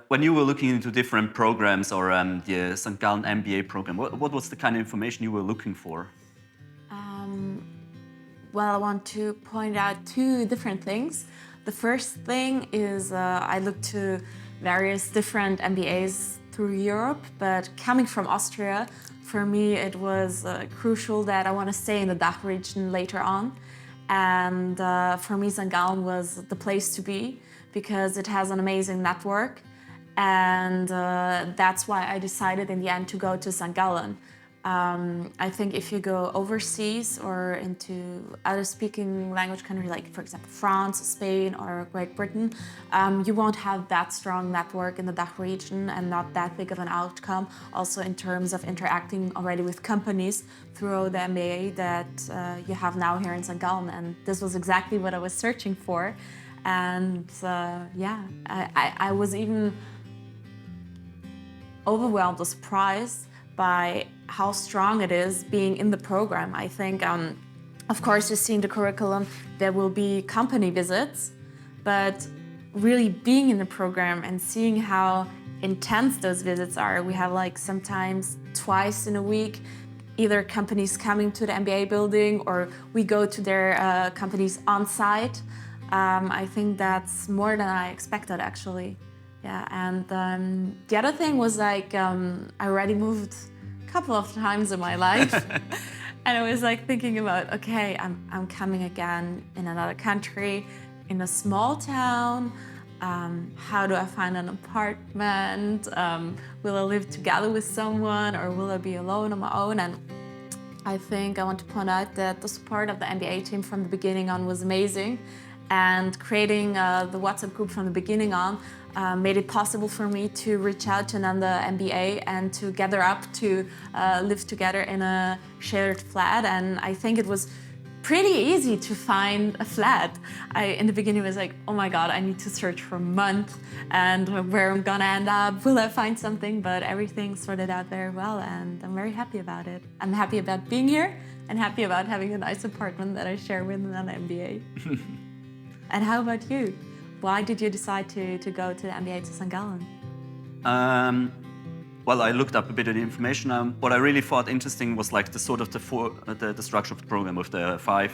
when you were looking into different programs or the St. Gallen MBA program, what was the kind of information you were looking for? Well, I want to point out two different things. The first thing is I looked to various different MBAs through Europe, but coming from Austria, for me it was crucial that I want to stay in the DACH region later on. And for me, St. Gallen was the place to be because it has an amazing network. And that's why I decided in the end to go to St. Gallen. I think if you go overseas or into other speaking language countries like, for example, France, Spain, or Great Britain, you won't have that strong network in the DACH region and not that big of an outcome. Also in terms of interacting already with companies through the MBA that you have now here in St. Gallen. And this was exactly what I was searching for. And I was even overwhelmed or surprised by how strong it is being in the program. I think, of course, just seeing the curriculum, there will be company visits, but really being in the program and seeing how intense those visits are. We have like sometimes twice in a week, either companies coming to the MBA building or we go to their companies on site. I think that's more than I expected, actually. Yeah, and the other thing was like, I already moved a couple of times in my life. And I was like thinking about, okay, I'm coming again in another country, in a small town. How do I find an apartment? Will I live together with someone or will I be alone on my own? And I think I want to point out that the support of the MBA team from the beginning on was amazing. And creating the WhatsApp group from the beginning on made it possible for me to reach out to another MBA and to gather up to live together in a shared flat. And I think it was pretty easy to find a flat. In the beginning was like, oh my God, I need to search for a month and where I'm gonna end up, will I find something? But everything sorted out very well and I'm very happy about it. I'm happy about being here and happy about having a nice apartment that I share with an MBA. And how about you? Why did you decide to go to the MBA to St. Gallen? Well, I looked up a bit of the information. What I really thought interesting was like the sort of the structure of the program with the 5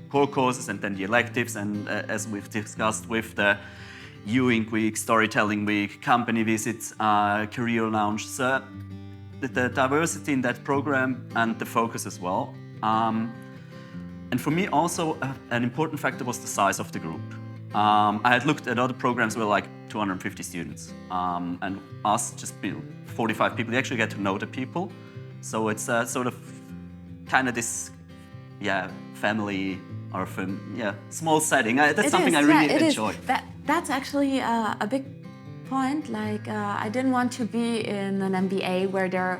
core courses and then the electives. And as we've discussed with the Ewing Week, Storytelling Week, company visits, career lounge. So the diversity in that program and the focus as well. And for me also, an important factor was the size of the group. I had looked at other programs with like 250 students. And us, just 45 people, you actually get to know the people. So it's sort of kind of this, family or small setting. That's something I really enjoy. That's actually a big point. Like, I didn't want to be in an MBA where there are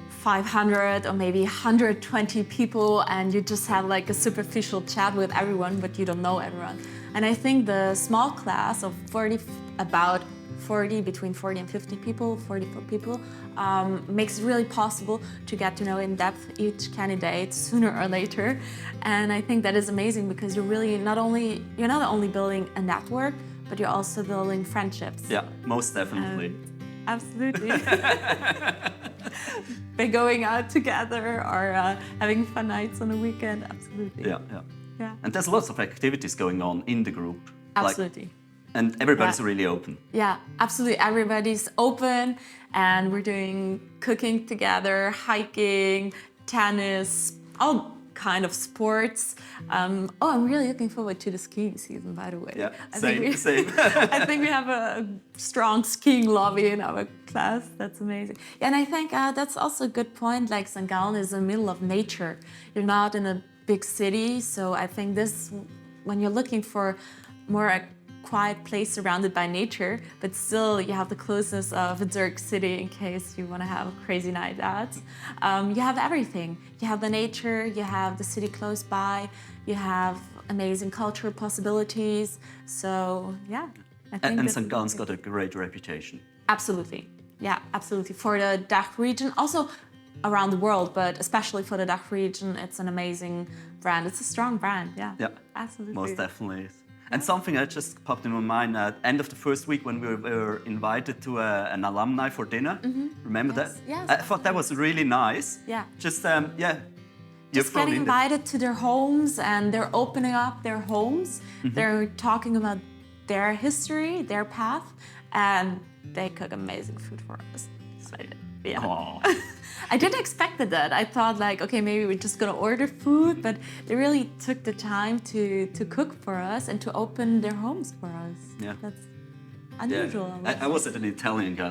500 or maybe 120 people and you just have like a superficial chat with everyone, but you don't know everyone. And I think the small class of between 40 and 50 people, 44 people, makes it really possible to get to know in depth each candidate sooner or later. And I think that is amazing because you're not only building a network, but you're also building friendships. Yeah, most definitely. Absolutely. By going out together or having fun nights on the weekend, absolutely. Yeah. And there's lots of activities going on in the group. Absolutely. And everybody's really open. Yeah, absolutely. Everybody's open and we're doing cooking together, hiking, tennis, all kind of sports. I'm really looking forward to the skiing season, by the way. Yeah, same. I think we have a strong skiing lobby in our class. That's amazing. Yeah, and I think that's also a good point. Like St. Gallen is in the middle of nature. You're not in a big city. So I think this, when you're looking for more a quiet place surrounded by nature, but still you have the closeness of a Zurich city in case you want to have a crazy night out. You have everything. You have the nature, you have the city close by, you have amazing cultural possibilities. So yeah, I think and St. Gallen's got a great reputation. Absolutely. Yeah, absolutely. For the DACH region, also around the world, but especially for the DACH region, it's an amazing brand. It's a strong brand, yeah. Yeah, absolutely. Most definitely is. And something that just popped in my mind at end of the first week when we were invited to an alumni for dinner. Remember Yes, that? yes, I thought that was really nice. Yeah. Just yeah. You're Just thrown getting in there. invited to their homes, and they're opening up their homes. They're talking about their history, their path, and they cook amazing food for us. So, yeah. Aw. I didn't expect that. I thought like, okay, maybe we're just gonna order food, but they really took the time to cook for us and to open their homes for us. Yeah. That's Yeah. unusual. I was at an Italian guy.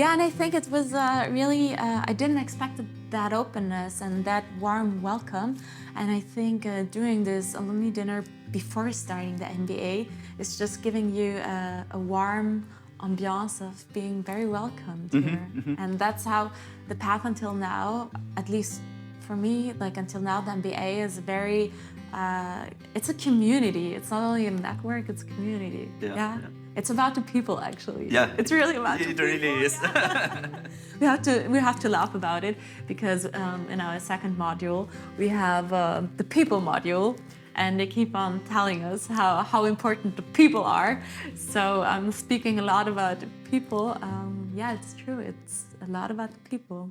Yeah, and I think it was really, I didn't expect that openness and that warm welcome. And I think doing this alumni dinner before starting the MBA is just giving you a warm ambiance of being very welcomed here. And that's how the path until now, at least for me, like until now, the MBA is very, it's a community. It's not only a network, it's a community. Yeah. It's about the people, actually. Yeah. It's really about the It people. really is. We have to laugh about it because in our second module, we have the people module, and they keep on telling us how important the people are. So I'm speaking a lot about the people. Yeah, it's true. It's a lot about the people.